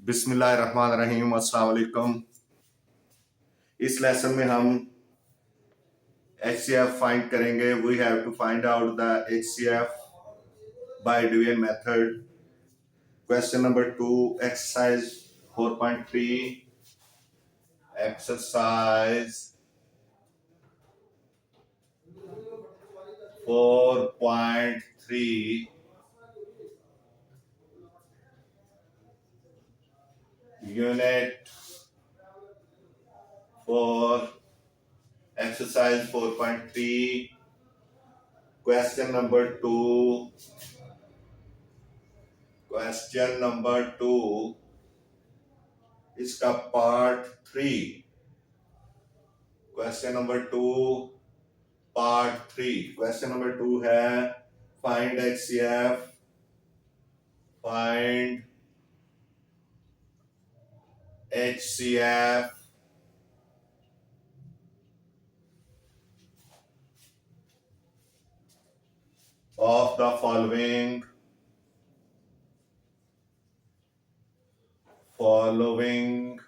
बिस्मिल्लाहिर्रहमानिर्रहीम। अस्सलाम वालेकुम। इस लेसन में हम HCF फाइंड करेंगे। We have to find out the HCF by division method. Question number 2, exercise 4.3। Exercise 4.3 unit 4। Exercise 4.3 question number 2। Question number 2 इसका part 3। Question number 2 part 3। Question number 2 है find HCF। Find HCF of the following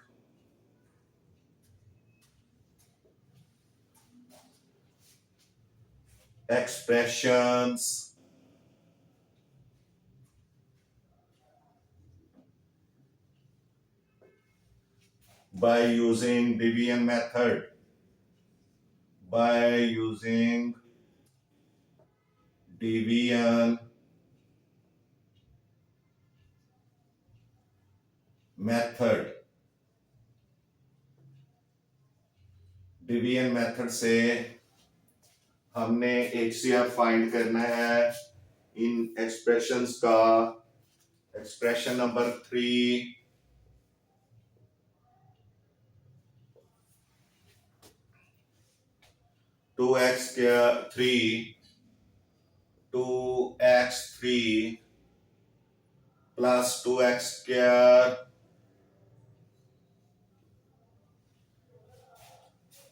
expressions by using division method। by using division method। Division method से हमने HCF find करना है इन expressions का। Expression number 3 2x3 plus 2x square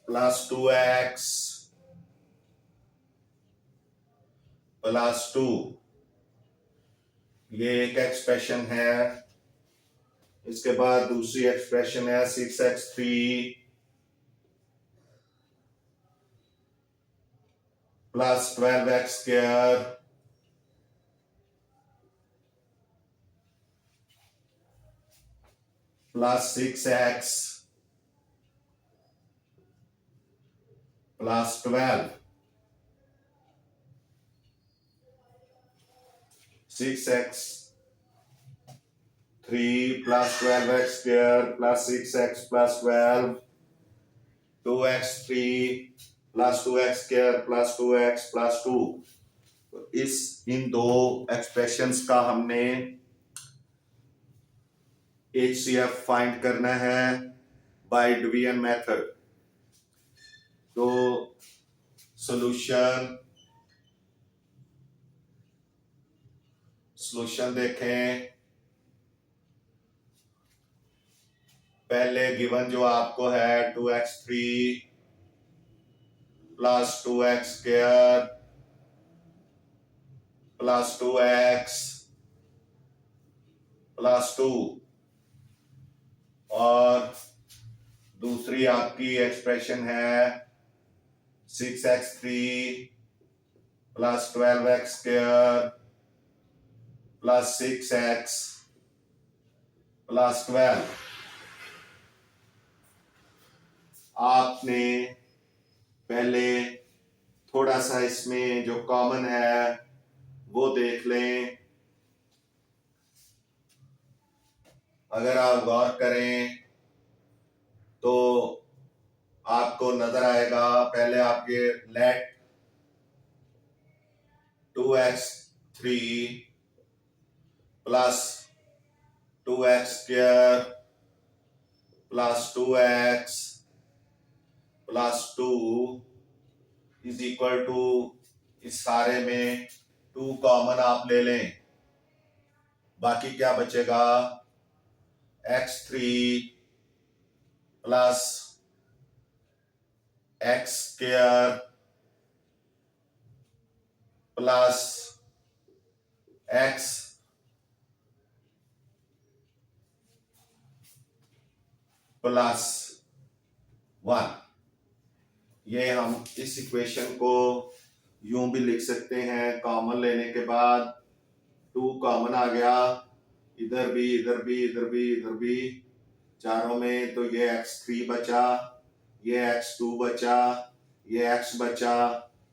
plus 2x plus 2, ये एक expression है। इसके बाद दूसरी एक्सप्रेशन है 6x3 plus 12x square plus 6x plus 12। 6x3 plus 12x square plus 6x plus 12, 2x3 plus 2x square plus 2x plus 2। इन दो expressions का हमने HCF फाइंड करना है बाय डिवीजन मेथड। तो सॉल्यूशन देखें। पहले गिवन जो आपको है 2x3 plus 2x square plus 2x plus 2, और दूसरी आपकी एक्सप्रेशन है 6x3 plus 12x square plus 6x plus 12। आपने पहले थोड़ा सा इसमें जो कॉमन है वो देख लें। अगर आप गौर करें तो आपको नजर आएगा, पहले आप ये let 2x3 plus 2x square plus 2x plus 2 is equal to, इस सारे में 2 कॉमन आप ले लें, बाकी क्या बचेगा x3 plus x square plus x plus 1। ये हम इस इक्वेशन को यूं भी लिख सकते हैं, कॉमन लेने के बाद 2 कॉमन आ गया, इधर भी इधर भी इधर भी इधर भी चारों में, तो ये x3 बचा, ये x2 बचा, ये x बचा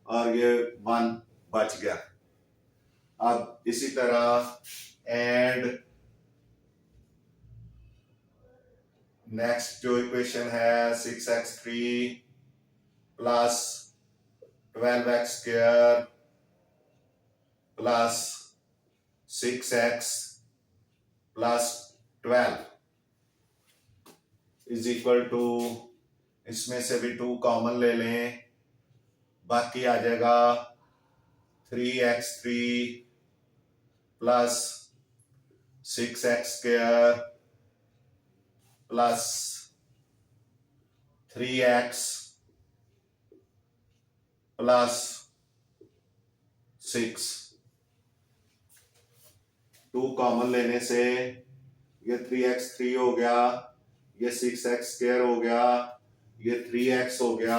और ये 1 बच गया। अब इसी तरह एंड नेक्स्ट जो इक्वेशन है 6x3 plus 12x square plus 6x plus 12 is equal to, इसमें से भी 2 कॉमन ले लें, बाकी आ जाएगा 3x3 plus 6x square plus 3x plus 6। 2 common लेने से ये 3x3 हो गया, ये 6x स्क्वायर हो गया, ये 3x हो गया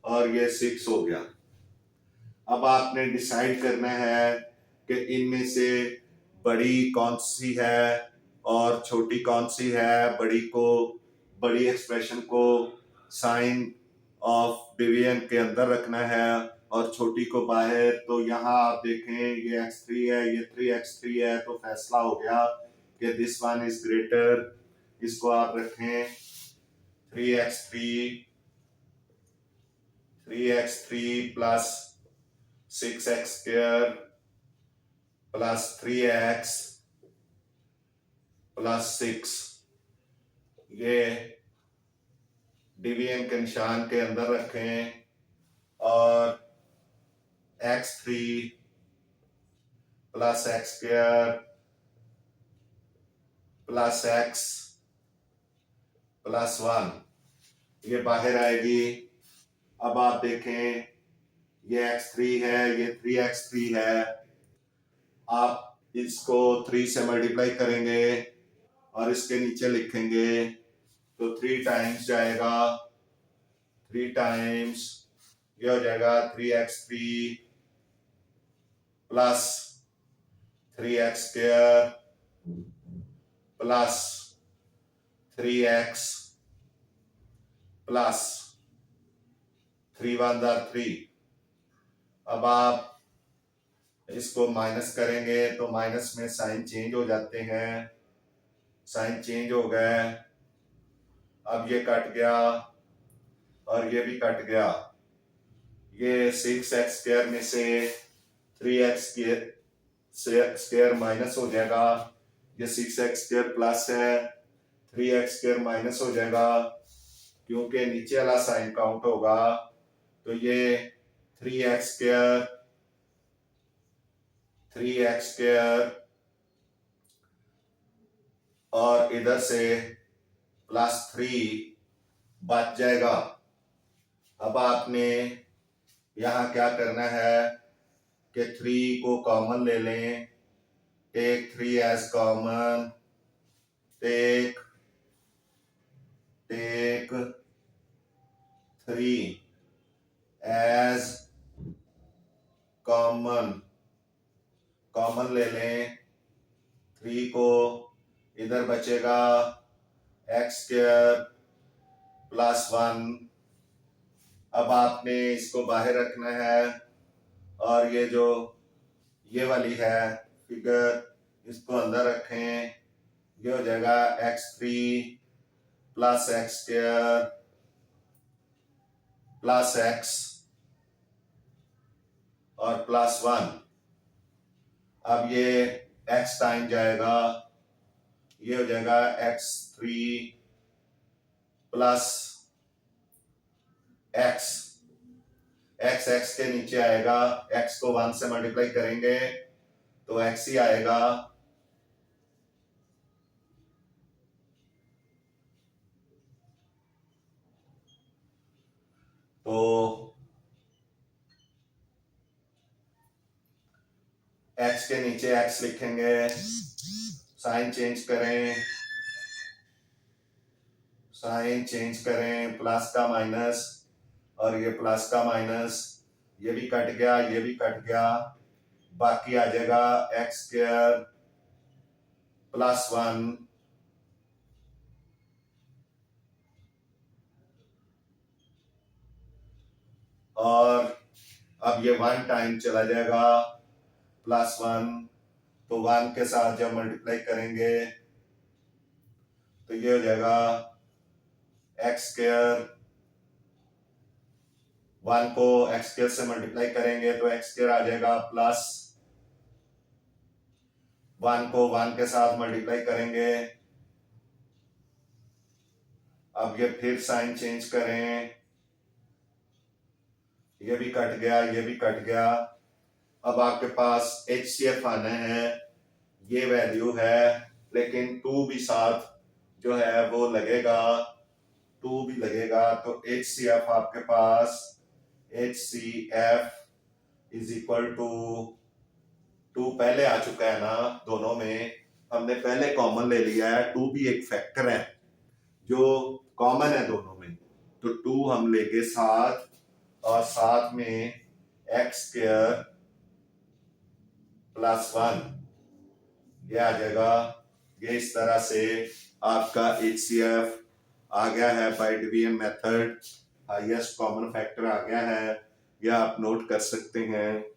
और ये 6 हो गया। अब आपने डिसाइड करना है कि इनमें से बड़ी कौन सी है और छोटी कौन सी है। बड़ी एक्सप्रेशन को साइन ऑफ डिवीजन के अंदर रखना है और छोटी को बाहर। तो यहाँ आप देखें ये x3 है, ये 3x3 है, तो फैसला हो गया कि दिस वन इज ग्रेटर। इसको आप रखें 3x3 plus 6x square plus 3x plus 6, ये डिवीजन के निशान के अंदर रखें और x3 plus x square plus x plus 1 ये बाहर आएगी। अब आप देखें ये x3 है, ये 3x3 है, आप इसको 3 से मल्टीप्लाई करेंगे और इसके नीचे लिखेंगे तो 3 टाइम्स जाएगा, 3 टाइम्स ये हो जाएगा 3x3 plus 3x square plus 3x plus 3 1 3। अब आप इसको माइनस करेंगे तो माइनस में साइन चेंज हो जाते हैं, साइन चेंज हो गए। अब ये कट गया और ये भी कट गया। ये 6x स्क्वायर में से 3x स्क्वायर माइनस हो जाएगा, ये 6x स्क्वायर प्लस है, 3x स्क्वायर माइनस हो जाएगा क्योंकि नीचे वाला साइन काउंट होगा। तो ये 3x स्क्वायर और इधर से प्लस 3 बच जाएगा। अब आपने यहाँ क्या करना है कि 3 को कॉमन ले लें, take 3 as common, take 3 as common ले लें। 3 को इधर बचेगा x स्क्वायर प्लस 1। अब आपने इसको बाहर रखना है और ये जो ये वाली है फिगर इसको अंदर रखें, ये हो जाएगा x3 plus x square plus x और प्लस 1। अब ये x टाइम जाएगा, ये हो जाएगा x3 प्लस x के नीचे आएगा, x को 1 से मल्टीप्लाई करेंगे तो x ही आएगा। तो x के नीचे x लिखेंगे, साइन चेंज करें, साइन चेंज करें, प्लस का माइनस और ये प्लस का माइनस, ये भी कट गया, ये भी कट गया, बाकी आ जाएगा एक्स स्क्वायर प्लस 1 और अब ये 1 टाइम चला जाएगा प्लस 1, तो 1 के साथ जब मल्टीप्लाई करेंगे तो ये हो जाएगा एक्स स्क्वायर, 1 को एक्स स्क्वायर से मल्टीप्लाई करेंगे तो एक्स स्क्वायर आ जाएगा प्लस 1 को 1 के साथ मल्टीप्लाई करेंगे, अब ये फिर साइन चेंज करें, ये भी कट गया, ये भी कट गया, अब आपके पास HCF आना है, ये वैल्यू है लेकिन 2 भी साथ जो है वो लगेगा, 2 भी लगेगा, तो HCF आपके पास HCF इज इक्वल टू 2 पहले आ चुका है ना, दोनों में हमने पहले कॉमन ले लिया है, 2 भी एक फैक्टर है जो कॉमन है दोनों में, तो 2 हम लेंगे साथ और साथ में एक्स स्क्वायर प्लस 1, ये आ जाएगा, ये इस तरह से आपका HCF आ गया है by division method, highest common factor आ गया है, यह आप नोट कर सकते हैं।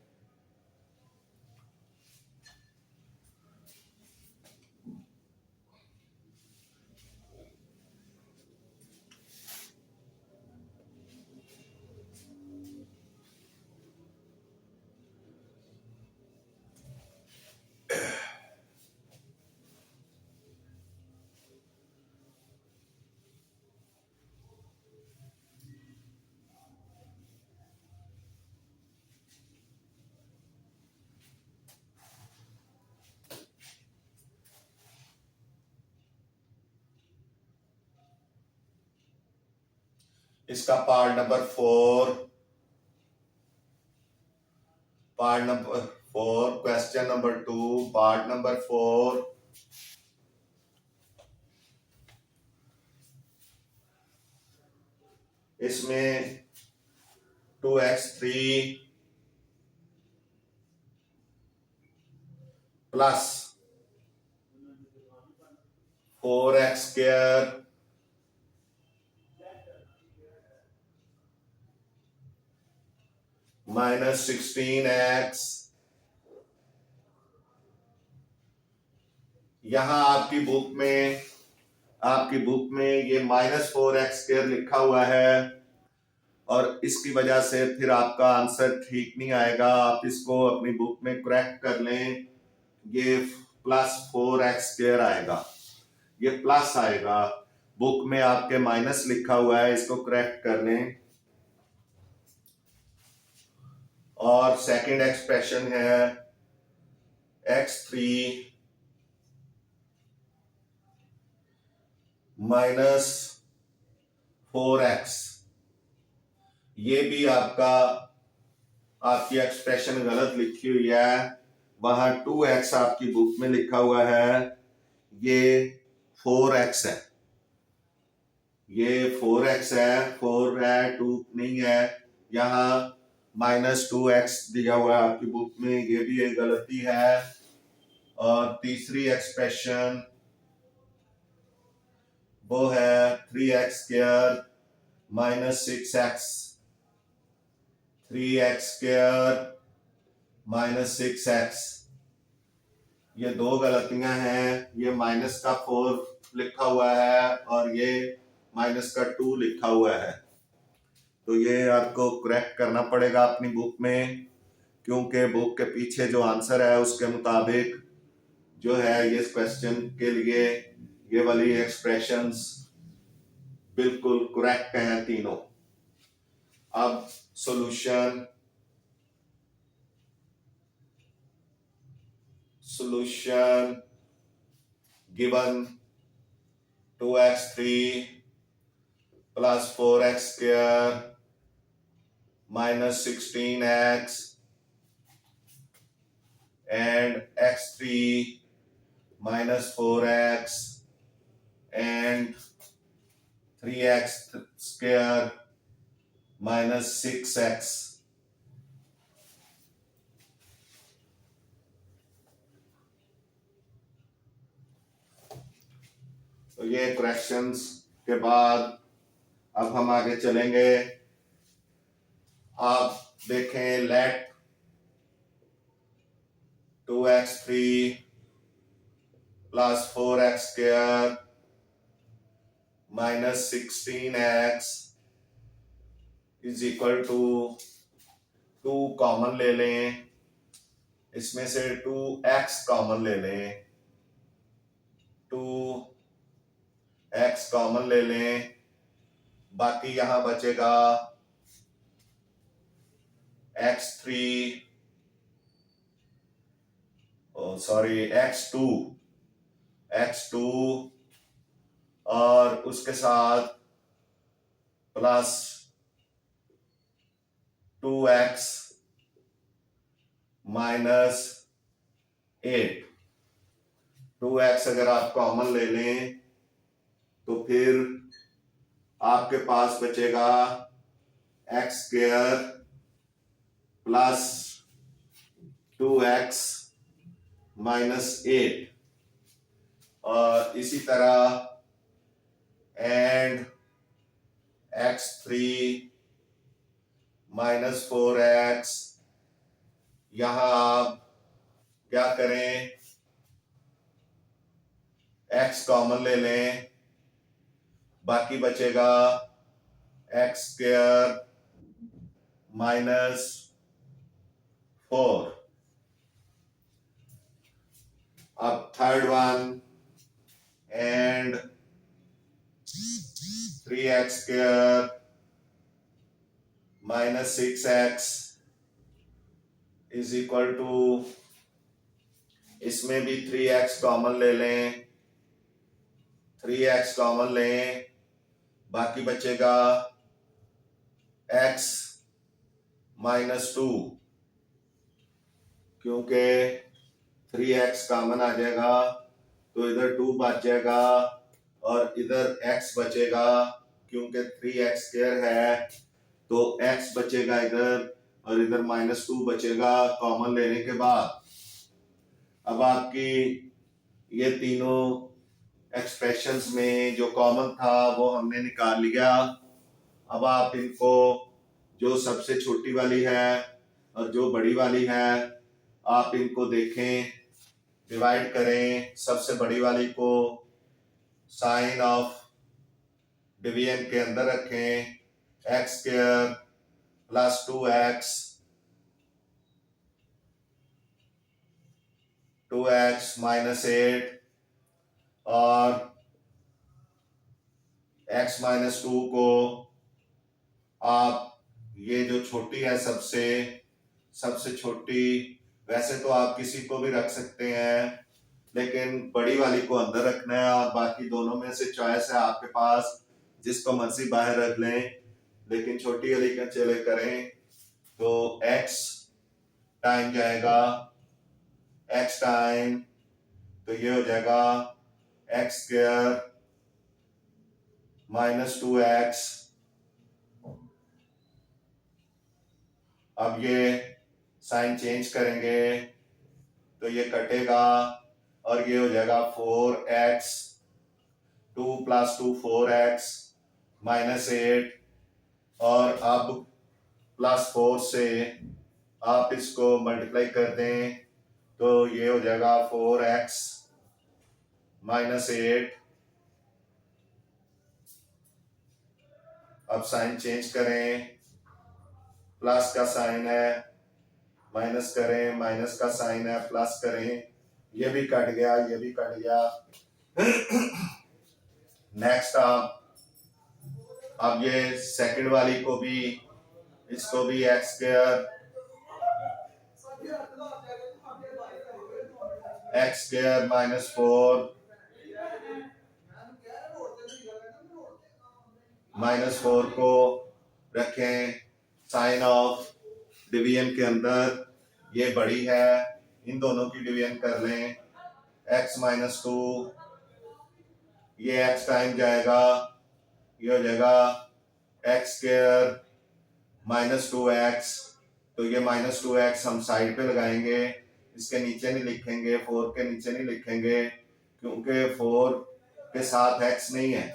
इसका part number 4, part number 4, question number 2, part number 4, इसमें 2x3 plus 4x square minus 16x, यहां आपकी बुक में ये -4x स्क्वायर लिखा हुआ है और इसकी वजह से फिर आपका आंसर ठीक नहीं आएगा, आप इसको अपनी बुक में करेक्ट कर लें, ये +4x स्क्वायर आएगा, ये प्लस आएगा, बुक में आपके माइनस लिखा हुआ है, इसको करेक्ट कर लें। और सेकंड एक्सप्रेशन है x3 -4x, ये भी आपकी एक्सप्रेशन गलत लिखी हुई है, वहां 2x आपकी बुक में लिखा हुआ है, ये 4x है, ये 4x है, 4 है, 2 नहीं है, यहाँ -2x दिया हुआ है आपकी बुक में, ये भी एक गलती है। और तीसरी एक्सप्रेशन वो है 3x square -6x, 3x square -6x, ये दो गलतियां हैं, ये माइनस का 4 लिखा हुआ है और ये माइनस का 2 लिखा हुआ है, तो ये आपको करेक्ट करना पड़ेगा अपनी बुक में, क्योंकि बुक के पीछे जो आंसर है उसके मुताबिक जो है ये क्वेश्चन के लिए ये वाली एक्सप्रेशंस बिल्कुल करेक्ट हैं तीनों। अब solution given 2x3 plus 4x square -16x and x3 -4x and 3x square minus 6x। तो ये फ्रैक्शंस के बाद अब हम आगे चलेंगे। आप देखें, let 2x3 plus 4x square minus 16x is equal to 2 common ले लें, इसमें से 2x कॉमन ले लें, 2x कॉमन ले लें, बाकी यहां बचेगा x3 x2 और उसके साथ प्लस 2x माइनस 8। 2x अगर आप कॉमन ले लें तो फिर आपके पास बचेगा x square plus 2x minus 8 और इसी तरह एंड x3 माइनस 4x। यहां आप क्या करें, x कॉमन ले लें, बाकी बचेगा x स्क्वायर माइनस 4। अब third one and 3x square minus 6x is equal to, इसमें भी 3x कॉमन ले लें, 3x कॉमन लें, बाकी बचेगा x माइनस 2, क्योंकि 3x कॉमन आ जाएगा तो इधर 2 बच जाएगा और इधर x बचेगा, क्योंकि 3x स्क्वायर है तो x बचेगा इधर और इधर माइनस 2 बचेगा कॉमन लेने के बाद। अब आपकी ये तीनों एक्सप्रेशंस में जो कॉमन था वो हमने निकाल लिया। अब आप इनको, जो सबसे छोटी वाली है और जो बड़ी वाली है, आप इनको देखें, डिवाइड करें। सबसे बड़ी वाली को साइन ऑफ डिवीजन के अंदर रखें, x square plus 2x minus 8 और x माइनस 2 को आप, ये जो छोटी है सबसे छोटी, वैसे तो आप किसी को भी रख सकते हैं लेकिन बड़ी वाली को अंदर रखना है और बाकी दोनों में से चॉइस है आपके पास, जिसको मर्जी बाहर रख लें, लेकिन छोटी वाली का चले करें। तो x टाइम जाएगा, x टाइम, तो ये हो जाएगा x स्क्वायर माइनस 2x। अब ये साइन चेंज करेंगे तो ये कटेगा और ये हो जाएगा 4x, 2 प्लस 2 4x माइनस 8 और अब प्लस 4 से आप इसको मल्टीप्लाई कर दें तो ये हो जाएगा 4x माइनस 8। अब साइन चेंज करें, प्लस का साइन है, माइनस करें, माइनस का साइन है, प्लस करें, ये भी कट गया, ये भी कट गया। नेक्स्ट अब ये सेकंड वाली को भी, इसको भी x स्क्वायर माइनस 4 माइनस 4 को रखें साइन ऑफ डिवीजन के अंदर, ये बड़ी है, इन दोनों की डिवीजन कर लें, x माइनस 2, ये x टाइम जाएगा ये हो जाएगा एक्स स्क्वायर माइनस 2x, तो ये माइनस 2x हम साइड पे लगाएंगे, इसके नीचे नहीं लिखेंगे, 4 के नीचे नहीं लिखेंगे क्योंकि 4 के साथ x नहीं है।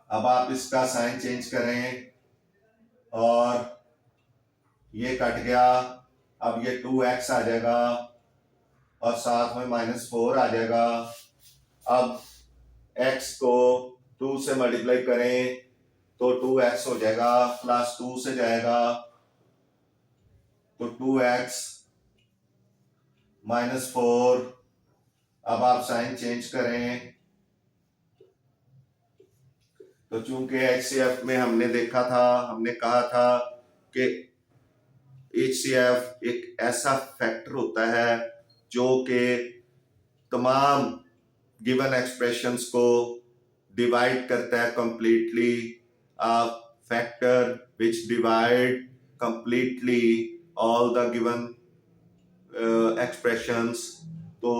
अब आप इसका साइन चेंज करें और ये कट गया, अब ये 2x आ जाएगा और साथ में -4 आ जाएगा। अब x को 2 से मल्टीप्लाई करें तो 2x हो जाएगा, प्लस 2 से जाएगा तो 2x -4। अब आप साइन चेंज करें तो चूंकि HCF में हमने देखा था, हमने कहा था कि HCF एक ऐसा फैक्टर होता है जो कि तमाम गिवन एक्सप्रेशंस को डिवाइड करता है completely, factor which divide completely all the given expressions. तो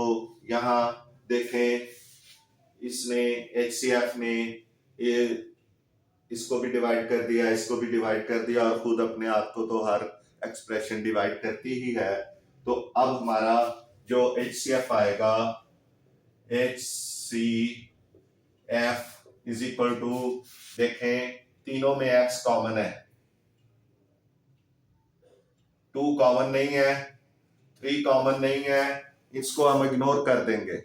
यहाँ देखें, इसने HCF ने ये इसको भी डिवाइड कर दिया, इसको भी डिवाइड कर दिया और खुद अपने आप को तो हर एक्सप्रेशन डिवाइड करती ही है। तो अब हमारा जो HCF आएगा, HCF इज इक्वल टू, देखें तीनों में x कॉमन है, 2 कॉमन नहीं है, 3 कॉमन नहीं है, इसको हम इग्नोर कर देंगे,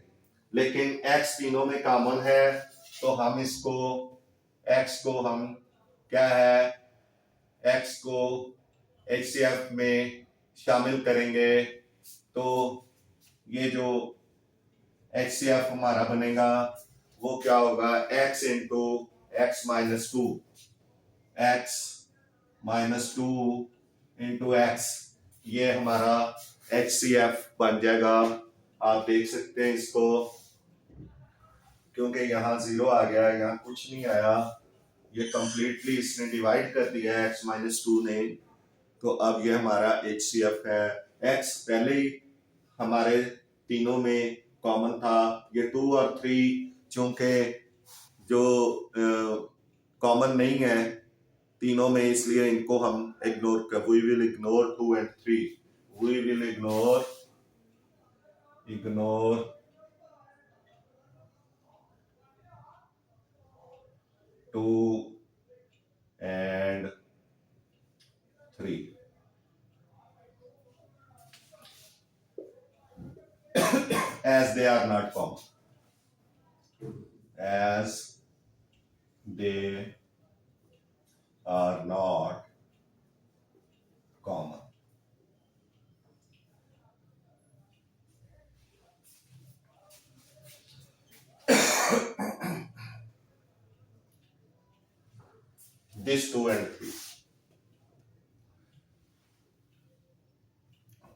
लेकिन x तीनों में कॉमन है तो हम इसको x को हम क्या है, x को HCF में शामिल करेंगे। तो ये जो HCF हमारा बनेगा वो क्या होगा, x into x minus two, x minus two into x, ये हमारा HCF बन जाएगा। आप देख सकते हैं इसको, क्योंकि यहाँ 0 आ गया, यहाँ कुछ नहीं आया, ये कंप्लीटली इसने डिवाइड कर दिया है x माइनस 2 ने। तो अब ये हमारा HCF है। x पहले ही हमारे तीनों में कॉमन था, ये 2 और 3 चूंकि जो कॉमन नहीं है तीनों में, इसलिए इनको हम इग्नोर कर, we will ignore 2 and 3, we will ignore 2 and 3 as they are not common, as they are not common. This 2 and 3,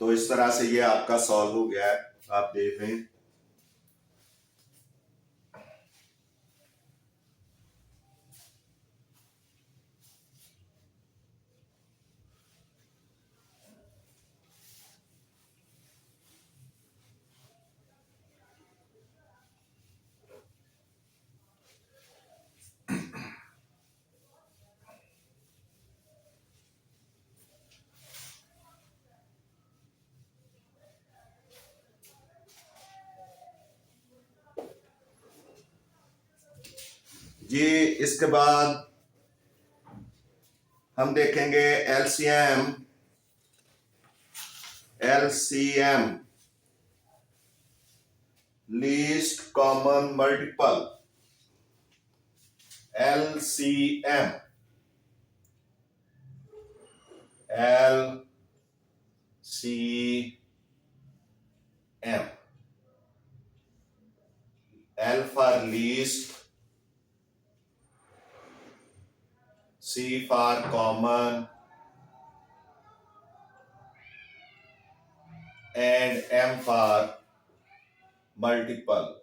तो इस तरह से ये आपका सॉल्व हो गया है, आप देख रहे हैं। जी इसके बाद हम देखेंगे LCM least common multiple, LCM L for least, C for common and M for multiple.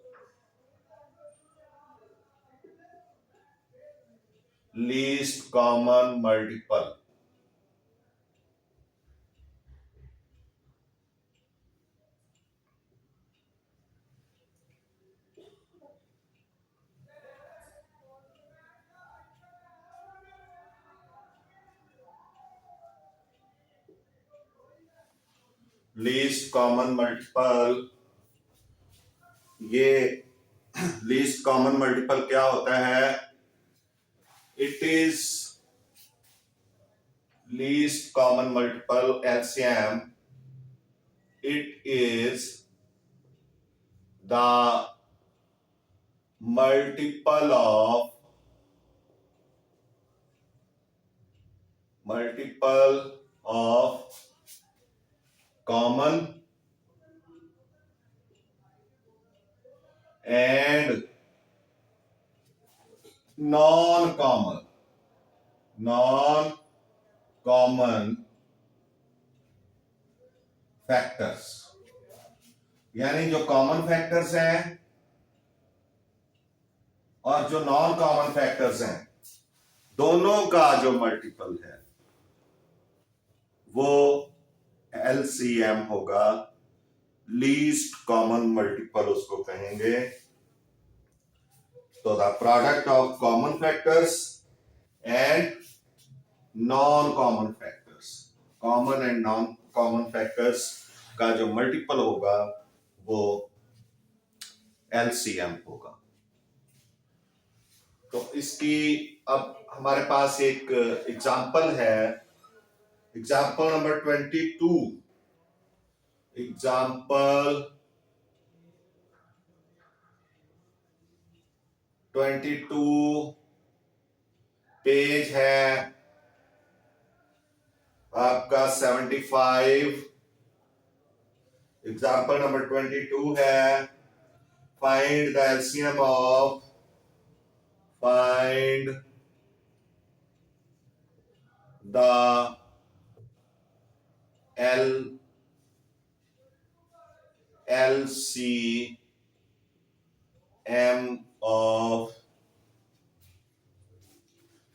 Least common multiple. Least common multiple, ये लीस्ट कॉमन मल्टीपल क्या होता है? It is least common multiple LCM, it is the multiple of common and non-common factors. यानी जो common factors हैं और जो non common factors हैं, दोनों का जो मल्टीपल है वो LCM होगा, लीस्ट कॉमन मल्टीपल उसको कहेंगे। तो the product of common factors and non common factors, common and non common factors का जो मल्टीपल होगा वो LCM होगा। तो इसकी अब हमारे पास एक एग्जाम्पल है, एग्जाम्पल नंबर 22। एग्जाम्पल 22 पेज है आपका 75। एग्जाम्पल नंबर 22 है find the LCM of the LCM of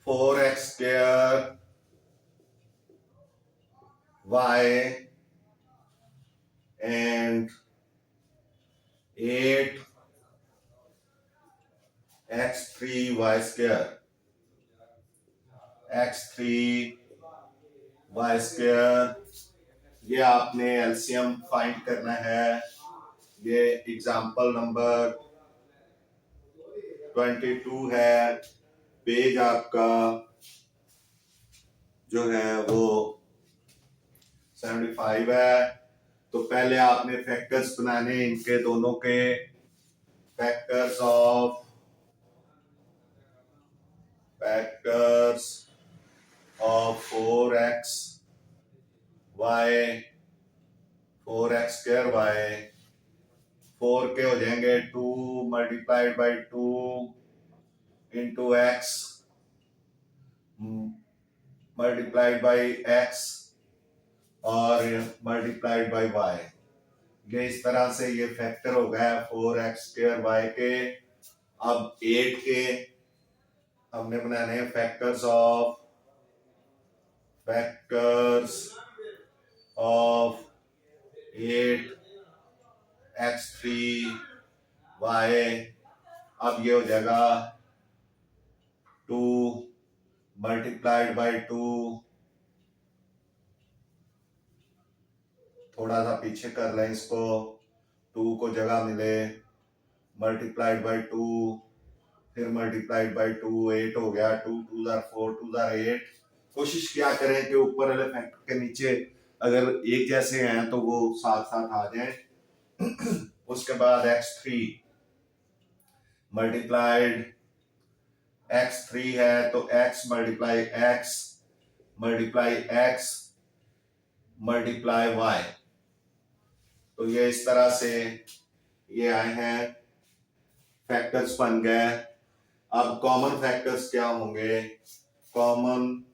4x square y and 8x3y square, x3y square। ये आपने LCM फाइंड करना है। ये एग्जाम्पल नंबर 22 है, पेज आपका जो है वो 75 है। तो पहले आपने फैक्टर्स बनाने, इनके दोनों के factors of 4x y 4x square y, 4 के हो जाएंगे 2 multiplied by 2 into x multiplied by x और मल्टीप्लाइड बाई y। ये इस तरह से ये फैक्टर हो गया 4x स्क्वायर y के। अब 8 के हमने बनाने हैं फैक्टर्स ऑफ 8x3y। अब ये हो जाएगा 2 मल्टीप्लाइड बाई 2, थोड़ा सा पीछे कर लें इसको, 2 को जगह मिले, मल्टीप्लाइड बाई 2, फिर मल्टीप्लाइड बाई 2, 8 हो गया, 2 2 जार 4, 2 जार 8। कोशिश क्या करें कि ऊपर वाले फैक्टर के नीचे अगर एक जैसे हैं तो वो साथ साथ आ जाएं। उसके बाद x3 मल्टीप्लाइड x3 है तो x multiply x multiply x multiply y। तो ये इस तरह से ये आए हैं, फैक्टर्स बन गए। अब कॉमन फैक्टर्स क्या होंगे? कॉमन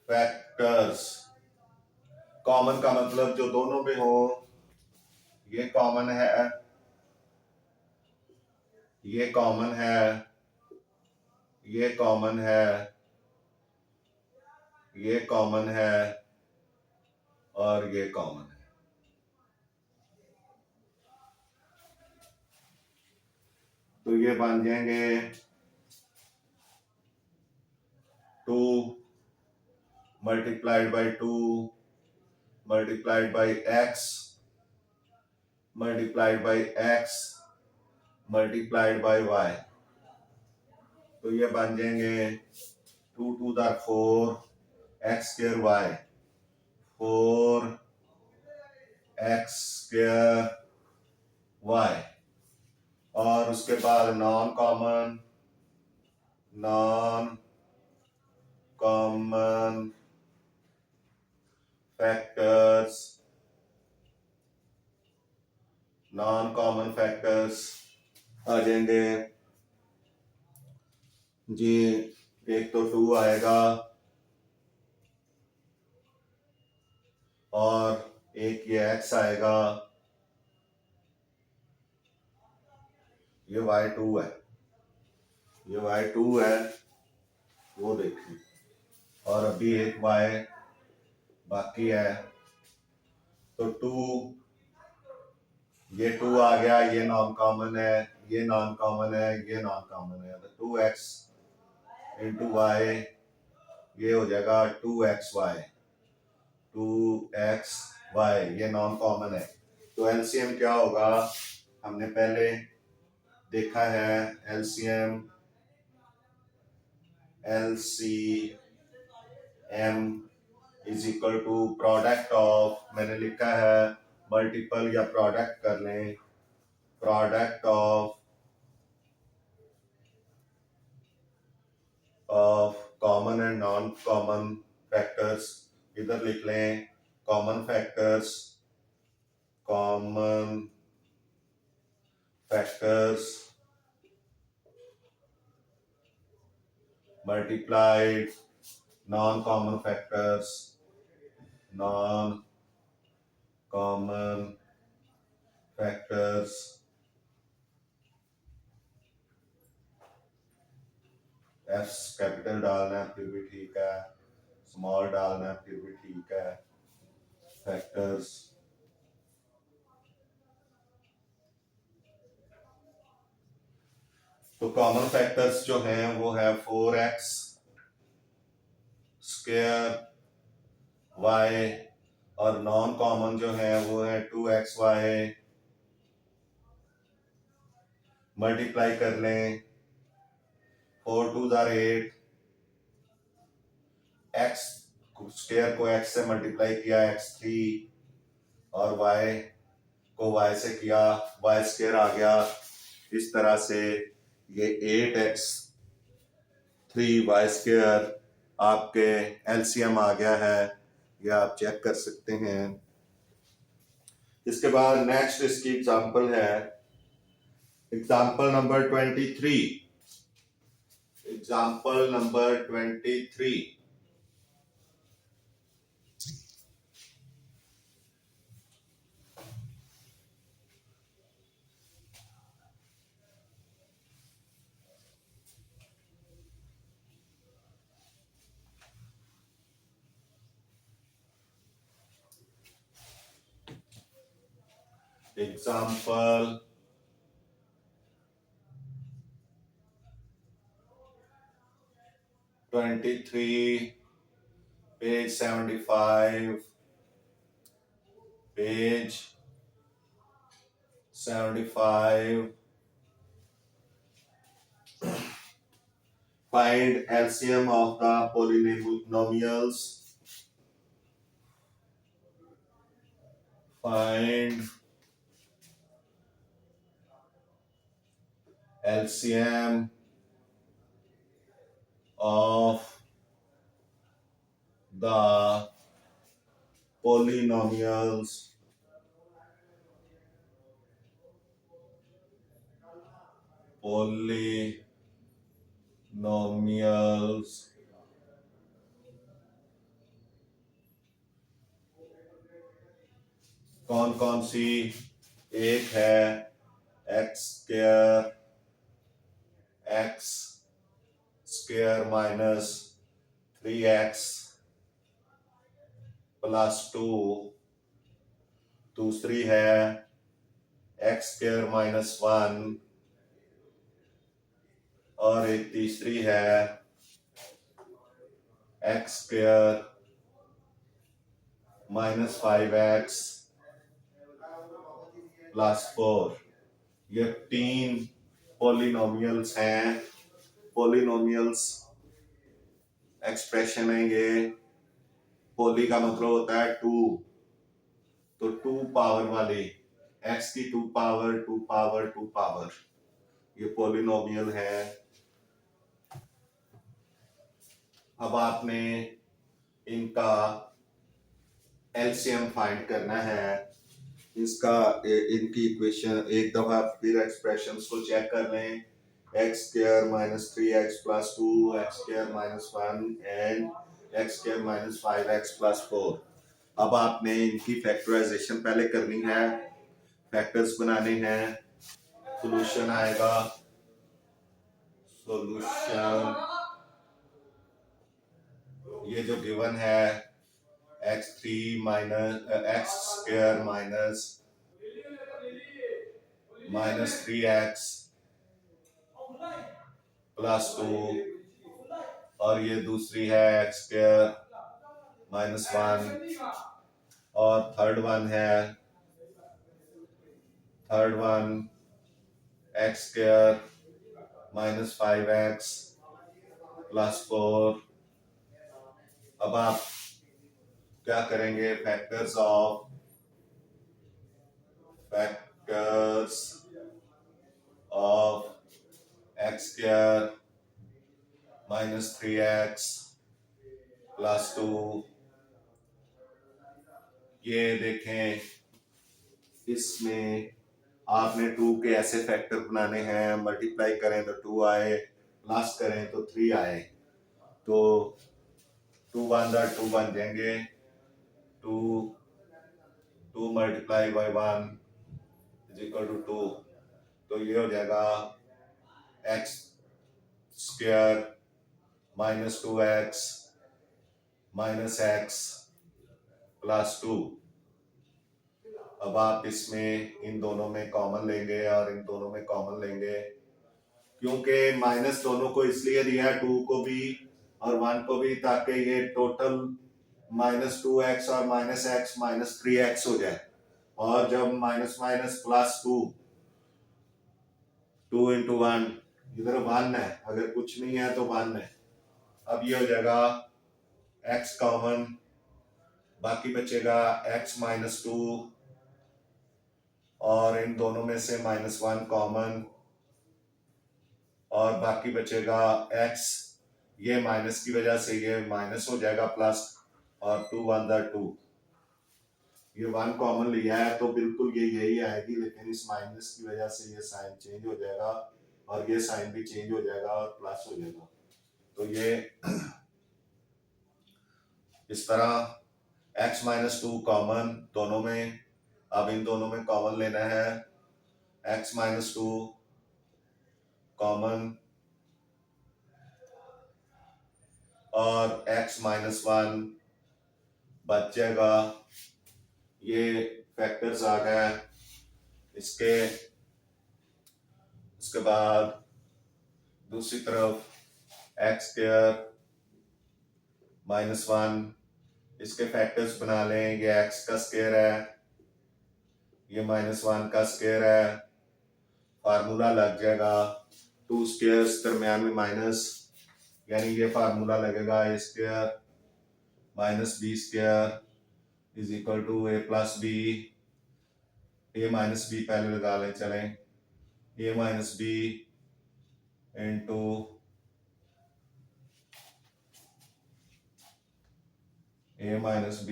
फैक्टर्स, कॉमन का मतलब जो दोनों में हो। ये कॉमन है, ये कॉमन है, ये कॉमन है, ये कॉमन है और ये कॉमन है। तो ये बन जाएंगे 2 multiplied by 2 multiplied by x multiplied by x multiplied by y। तो ये बन जाएंगे 2 to the 4 x square y 4 x square y। और उसके बाद नॉन कॉमन फैक्टर्स आ जाएंगे जी। एक तो 2 आएगा और एक ये x आएगा, ये y2 है, ये y2 है वो देखें, और अभी एक y बाकी है। तो 2 ये 2 आ गया, ये नॉन कॉमन है, ये नॉन कॉमन है, ये नॉन कॉमन है। तो 2x इंटू वाई ये हो जाएगा 2xy ये नॉन कॉमन है। तो एलसीएम क्या होगा, हमने पहले देखा है LCM is equal to product of, मैंने लिखा है मल्टीपल या प्रोडक्ट कर लें, product of common and non common factors. इधर लिख लें common factors multiplied non-common factors F capital डालना है फिर भी ठीक है, स्मॉल डालना है फिर भी ठीक है, फैक्टर्स तो कॉमन फैक्टर्स जो हैं वो है 4x स्क्वायर y और नॉन कॉमन जो है वो है 2xy। मल्टीप्लाई कर लें 4 to the 8 x स्क्वायर को x से मल्टीप्लाई किया x3 और y को y से किया y स्क्वायर आ गया। इस तरह से ये 8x 3y स्क्वायर आपके एलसीएम आ गया है, ये आप चेक कर सकते हैं। इसके बाद नेक्स्ट इसकी एग्जांपल है, example number 23। Example number 23। Example page 75 find LCM of the polynomials, find LCM of the polynomials कौन कौन सी, एक है x square minus 3x plus 2, दूसरी है एक्स स्क्वायर माइनस 1 और एक तीसरी है एक्स स्क्वायर -5x +4, ये 3 पॉलिनोमियल्स हैं। पॉलिनोमियल्स एक्सप्रेशन है ये। पॉली का मतलब होता है 2, तो 2 पावर वाले, x की 2 पावर 2 पावर 2 पावर, ये पॉलिनोमियल है। अब आपने इनका एलसीएम फाइंड करना है। इसका इनकी इक्वेशन एक दफा फिर एक्सप्रेशंस को चेक कर लें। X square -3x + 2, x square -1 and x square -5x + 4। अब आपने इनकी फैक्टराइजेशन पहले करनी है, फैक्टर्स बनाने हैं। सॉल्यूशन आएगा, सॉल्यूशन ये जो गिवन है x3 x स्क्वायर -3x + 2, और ये दूसरी है x स्क्वायर -1, और third one x square -5x + 4। अब आप क्या करेंगे, factors of x square -3x + 2, ये देखें इसमें आपने 2 के ऐसे फैक्टर बनाने हैं, मल्टीप्लाई करें तो 2 आए, प्लस करें तो 3 आए, तो 2 1 2 बन जाएंगे। 2 2 × 1 = 2, तो ये हो जाएगा x स्क्वायर -2x -x + 2। अब आप इसमें इन दोनों में कॉमन लेंगे और इन दोनों में कॉमन लेंगे, क्योंकि माइनस दोनों को इसलिए दिया है, 2 को भी और 1 को भी, ताकि ये टोटल -2x और -x -3x हो जाए। और जब माइनस माइनस +2, 2 × 1, इधर 1 है, अगर कुछ नहीं है तो 1 है। अब ये हो जाएगा x कॉमन, बाकी बचेगा x -2, और इन दोनों में से -1 कॉमन, और बाकी बचेगा x, ये माइनस की वजह से ये माइनस हो जाएगा प्लस, और 2 1 2, ये 1 कॉमन लिया है तो बिल्कुल ये यही आएगी, लेकिन इस माइनस की वजह से ये साइन चेंज हो जाएगा और ये साइन भी चेंज हो जाएगा और प्लस हो जाएगा। तो ये इस तरह x -2 कॉमन दोनों में। अब इन दोनों में कॉमन लेना है, x -2 कॉमन और x -1 बच जाएगा। ये फैक्टर्स आ गए। इसके बाद दूसरी तरफ x स्क्वायर -1, इसके फैक्टर्स बना लें। ये x का स्क्वायर है, ये -1 का स्क्वायर है, फार्मूला लग जाएगा 2 स्क्वायर्स दरम्यान में माइनस, यानी ये फार्मूला लगेगा a square -b square = a + b। a - b पहले लगा लें, चलें, a - b * a - b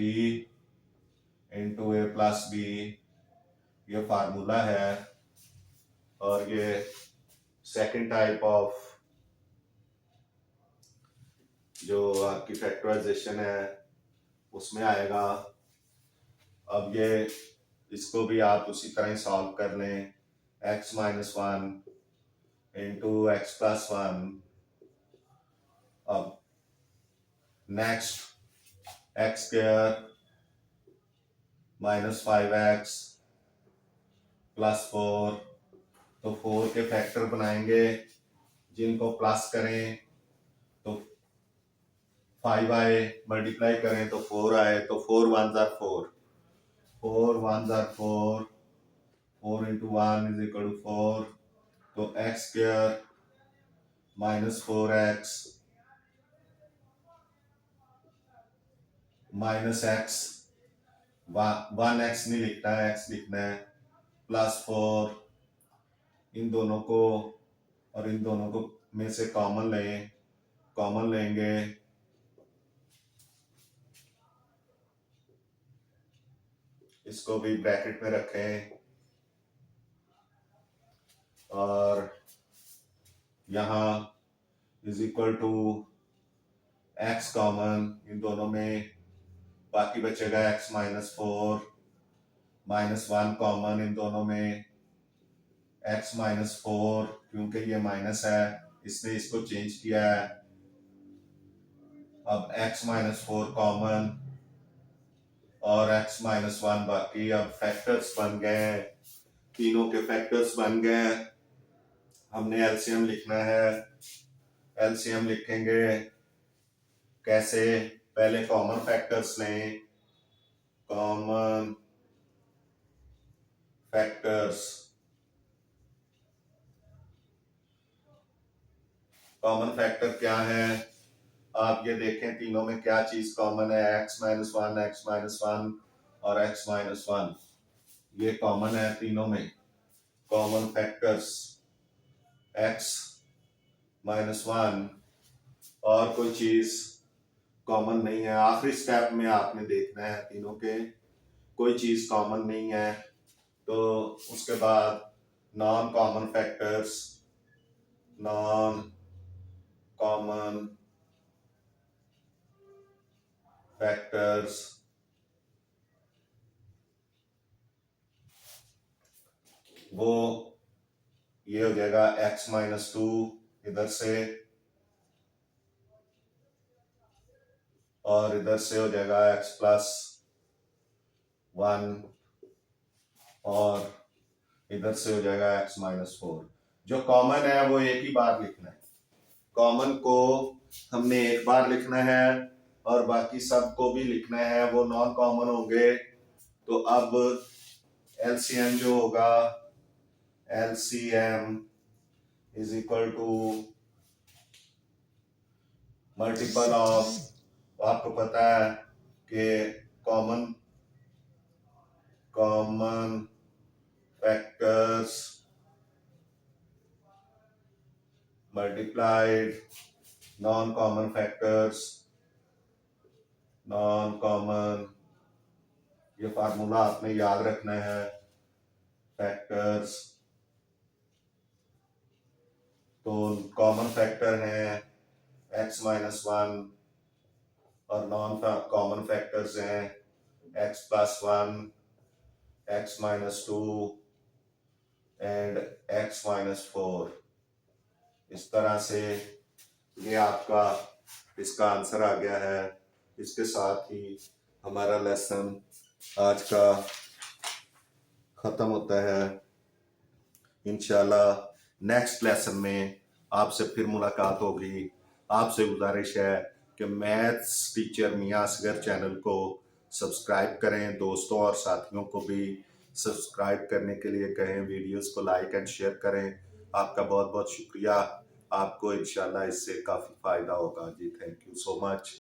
* a + b, ये फार्मूला है। और ये सेकंड टाइप ऑफ जो आपकी फैक्टराइजेशन है उसमें आएगा। अब ये इसको भी आप उसी तरह ही सॉल्व कर लें, x - 1 * x + 1। अब नेक्स्ट x स्क्वायर -5x + 4, तो 4 के फैक्टर बनाएंगे, जिनको प्लस करें तो 5 आए, मल्टीप्लाई करें तो 4 आए, तो 4 1 jar 4, 4 1 jar 4, 4 into 1 is equal to 4, तो x square minus 4x minus x, 1x नहीं लिखना है, x लिखना है, प्लस 4, इन दोनों को और इन दोनों को में से कॉमन लें, कॉमन लेंगे, इसको भी ब्रैकेट में रखें और यहाँ is equal to x common, इन दोनों में बाकी बचेगा x माइनस 4, माइनस 1 कॉमन, इन दोनों में x माइनस 4, क्योंकि ये माइनस है इसने इसको चेंज किया है, अब x माइनस 4 कॉमन और x माइनस 1 बाकी। अब फैक्टर्स बन गए हैं, तीनों के फैक्टर्स बन गए हैं, हमने एलसीएम लिखना है। एलसीएम लिखेंगे कैसे, पहले कॉमन फैक्टर्स लें, कॉमन फैक्टर्स, कॉमन फैक्टर क्या है, आप ये देखें तीनों में क्या चीज कॉमन है, x माइनस 1, x माइनस 1 और x माइनस 1, ये कॉमन है तीनों में। कॉमन फैक्टर्स x माइनस 1 और कोई चीज कॉमन नहीं है, आखिरी स्टेप में आपने देखना है तीनों के कोई चीज कॉमन नहीं है, तो उसके बाद non common factors, non common factors, वो ये हो जाएगा x माइनस 2 इधर से और इधर से हो जाएगा x प्लस 1 और इधर से हो जाएगा x माइनस 4। जो कॉमन है वो एक ही बार लिखना है, कॉमन को हमने एक बार लिखना है और बाकी सब को भी लिखना है, वो नॉन कॉमन होंगे। तो अब एलसीएम जो होगा, LCM is equal to multiple of, आपको पता है कि common factors multiplied non common factors, non common, ये फार्मूला आपने याद रखना है, फैक्टर्स, तो कॉमन फैक्टर है x माइनस 1 और नॉन कॉमन फैक्टर्स हैं x plus 1, x minus 2 and x minus 4। इस तरह से ये आपका इसका आंसर आ गया है। इसके साथ ही हमारा लेसन आज का ख़त्म होता है। इंशाल्लाह नेक्स्ट लेसन में आपसे फिर मुलाकात होगी। आपसे गुजारिश है कि मैथ्स टीचर मियां असगर चैनल को सब्सक्राइब करें, दोस्तों और साथियों को भी सब्सक्राइब करने के लिए कहें, वीडियोस को लाइक एंड शेयर करें। आपका बहुत बहुत शुक्रिया, आपको इंशाल्लाह इससे काफ़ी फ़ायदा होगा जी। Thank you so much.